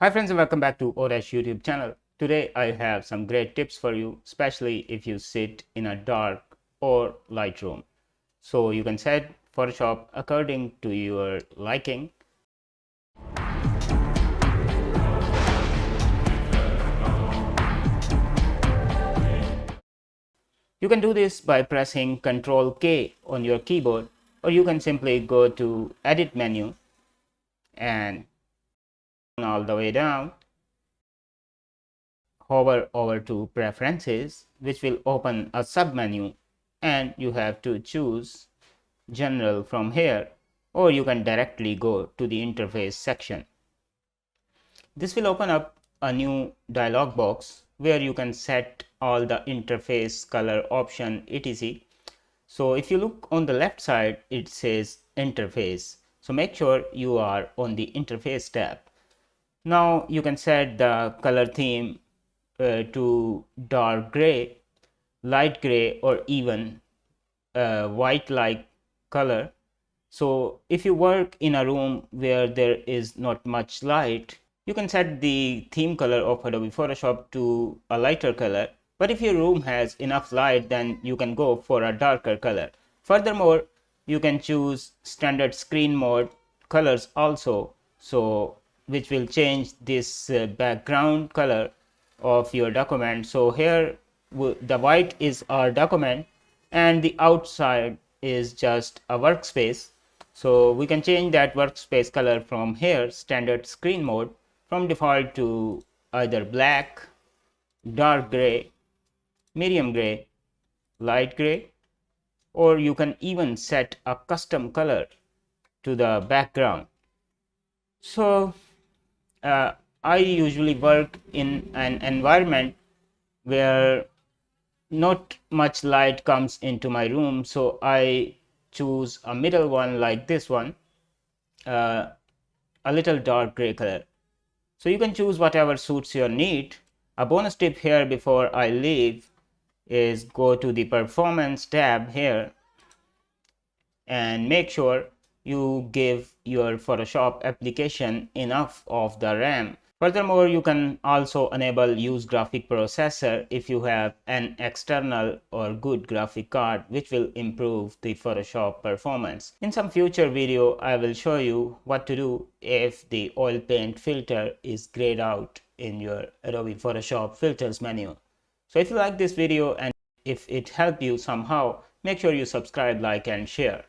Hi friends and welcome back to Odash YouTube channel. Today I have some great tips for you, especially if you sit in a dark or light room. So you can set Photoshop according to your liking. You can do this by pressing Ctrl K on your keyboard, or you can simply go to Edit menu and all the way down. Hover over to Preferences, which will open a submenu, and you have to choose General from here, or you can directly go to the Interface section. This will open up a new dialog box where you can set all the interface color option etc. So if you look on the left side, it says Interface. So make sure you are on the Interface tab. Now you can set the color theme to dark gray, light gray, or even white like color. So if you work in a room where there is not much light, you can set the theme color of Adobe Photoshop to a lighter color. But if your room has enough light, then you can go for a darker color. Furthermore, you can choose standard screen mode colors also, so which will change this background color of your document. So here the white is our document and the outside is just a workspace. So we can change that workspace color from here, standard screen mode, from default to either black, dark gray, medium gray, light gray, or you can even set a custom color to the background. So I usually work in an environment where not much light comes into my room, so I choose a middle one like this one, a little dark gray color. So you can choose whatever suits your need. A bonus tip here before I leave is go to the Performance tab here and make sure you give your Photoshop application enough of the RAM. Furthermore, you can also enable use graphic processor if you have an external or good graphic card, which will improve the Photoshop performance. In some future video, I will show you what to do if the oil paint filter is grayed out in your Adobe Photoshop filters menu. So if you like this video and if it helped you somehow, make sure you subscribe, like and share.